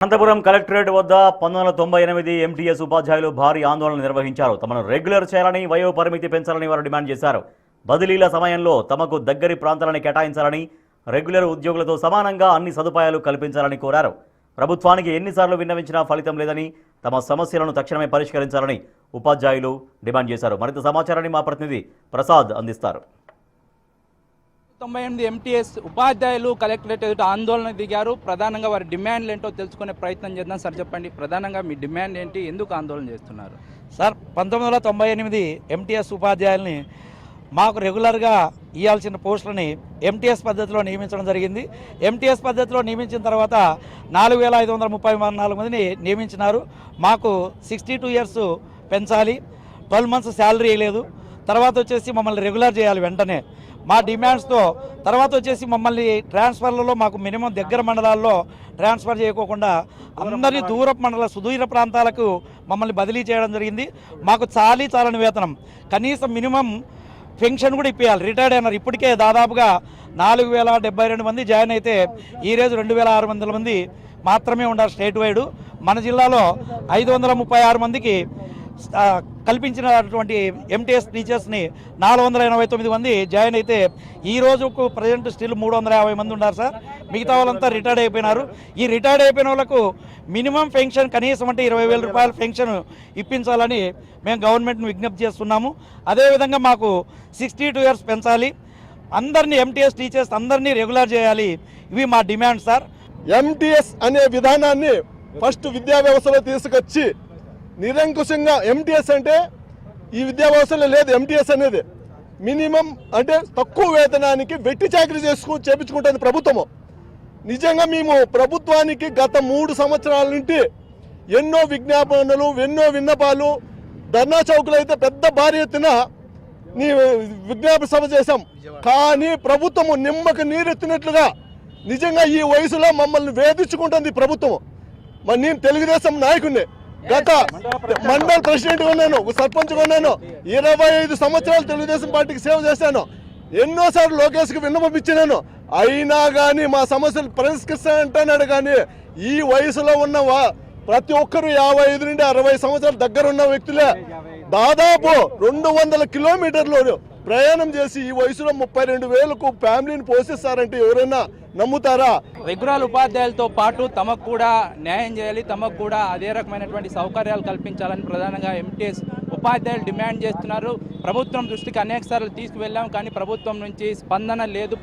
Anantapuram collectorate వద్ద 1998 MTS ఉపాధ్యాయులు భారీ ఆందోళన నిర్వహించారు. తమను రెగ్యులర్ చేయాలని, వయో పరిమితి పెంచాలని వారు డిమాండ్ చేశారు. బదిలీల సమయంలో తమకు దగ్గరి ప్రాంతాలను కేటాయించాలని, రెగ్యులర్ ఉద్యోగులతో సమానంగా అన్ని సదుపాయాలు కల్పించాలని కోరారు. ప్రభుత్వానికి ఎన్నిసార్లు విన్నవించినా ఫలితం లేదని, తమ సమస్యలను తక్షణమే పరిష్కరించాలని ఉపాధ్యాయులు డిమాండ్ చేశారు. మరింత సమాచారాన్ని మా ప్రతినిధి ప్రసాద్ అందిస్తారు. 98 ఎంటీఎస్ ఉపాధ్యాయులు కలెక్టరేట్ ఎదుట ఆందోళన దిగారు. ప్రధానంగా వారి డిమాండ్లు ఏంటో తెలుసుకునే ప్రయత్నం చేద్దాం. సార్ చెప్పండి, ప్రధానంగా మీ డిమాండ్ ఏంటి, ఎందుకు ఆందోళన చేస్తున్నారు? సార్, 1998 ఎంటీఎస్ ఉపాధ్యాయుల్ని మాకు రెగ్యులర్గా ఇవ్వాల్సిన పోస్టులని ఎంటీఎస్ పద్ధతిలో నియమించడం జరిగింది. ఎంటీఎస్ పద్ధతిలో నియమించిన తర్వాత 4534 మందిని నియమించినారు. మాకు 62 ఇయర్స్ పెంచాలి, 12 మంత్స్ శాలరీ లేదు, తర్వాత వచ్చేసి మమ్మల్ని రెగ్యులర్ చేయాలి వెంటనే మా డిమాండ్స్తో. తర్వాత వచ్చేసి మమ్మల్ని ట్రాన్స్ఫర్లలో మాకు మినిమం దగ్గర మండలాల్లో ట్రాన్స్ఫర్ చేయకోకుండా అందరినీ సుదూర ప్రాంతాలకు మమ్మల్ని బదిలీ చేయడం జరిగింది. మాకు చాలని వేతనం, కనీసం మినిమం పెన్షన్ కూడా ఇప్పించాలి. రిటైర్డ్ అయినారు. ఇప్పటికే దాదాపుగా 4072 మంది జాయిన్ అయితే ఈరోజు 2600 మంది మాత్రమే ఉన్నారు స్టేట్ వైడ్. మన జిల్లాలో 536 మందికి కల్పించినటువంటి ఎంటీఎస్ టీచర్స్ని 489 మంది జాయిన్ అయితే ఈ రోజుకు ప్రజెంట్ స్టిల్ 350 మంది ఉన్నారు సార్. మిగతా వాళ్ళంతా రిటైర్డ్ అయిపోయినారు. ఈ రిటైర్డ్ అయిపోయిన వాళ్ళకు మినిమం పెన్షన్ కనీసం అంటే 20,000 రూపాయల పెన్షన్ ఇప్పించాలని మేము గవర్నమెంట్ను విజ్ఞప్తి చేస్తున్నాము. అదేవిధంగా మాకు 62 ఇయర్స్ పెంచాలి, అందరినీ ఎంటీఎస్ టీచర్స్ అందరినీ రెగ్యులర్ చేయాలి. ఇవి మా డిమాండ్ సార్. ఎంటీఎస్ అనే విధానాన్ని ఫస్ట్ విద్యా వ్యవస్థలో తీసుకొచ్చి నిరంకుశంగా, ఎంటీఎస్ అంటే ఈ విద్యా వ్యవస్థలో లేదు. ఎంటీఎస్ అనేది మినిమం అంటే తక్కువ వేతనానికి వెట్టి చాకరీ చేపించుకుంటుంది ప్రభుత్వము. నిజంగా మేము ప్రభుత్వానికి గత 3 సంవత్సరాల నుండి ఎన్నో విజ్ఞాపనలు, ఎన్నో విన్నపాలు, ధర్నా చౌకులు అయితే పెద్ద భారీ ఎత్తున విజ్ఞాపన సభ చేశాం. కానీ ప్రభుత్వము నిమ్మకు నీరెత్తినట్లుగా నిజంగా ఈ వయసులో మమ్మల్ని వేధించుకుంటుంది ప్రభుత్వము. మరి నేను తెలుగుదేశం నాయకుడిని, గత మండల ప్రెసిడెంట్ ఉన్నాను, సర్పంచ్గా ఉన్నాను, 25 సంవత్సరాలు తెలుగుదేశం పార్టీకి సేవ చేశాను. ఎన్నోసార్లు లోకేష్కి విన్నపం ఇచ్చినాను. అయినా కానీ మా సమస్యలు పరిష్కరిస్తానంటున్నాడు. కానీ ఈ వయసులో ఉన్న ప్రతి ఒక్కరు 55 నుండి 60 సంవత్సరాల దగ్గర ఉన్న వ్యక్తులే దాదాపు 200 కిలోమీటర్లు ప్రయాణం చేసి ఈ వయసులో 32,000కు ఫ్యామిలీని పోషిస్తారంటే ఎవరైనా నమ్ముతారా? రెగ్యులర్ ఉపాధ్యాయులతో పాటు తమకు కూడా న్యాయం చేయాలి, తమకు కూడా అదే రకమైనటువంటి సౌకర్యాలు కల్పించాలని ప్రధానంగా ఎంటీఎస్ ఉపాధ్యాయులు డిమాండ్ చేస్తున్నారు. ప్రభుత్వం దృష్టికి అనేక సార్లు తీసుకువెళ్ళాం, కానీ ప్రభుత్వం నుంచి స్పందన లేదు.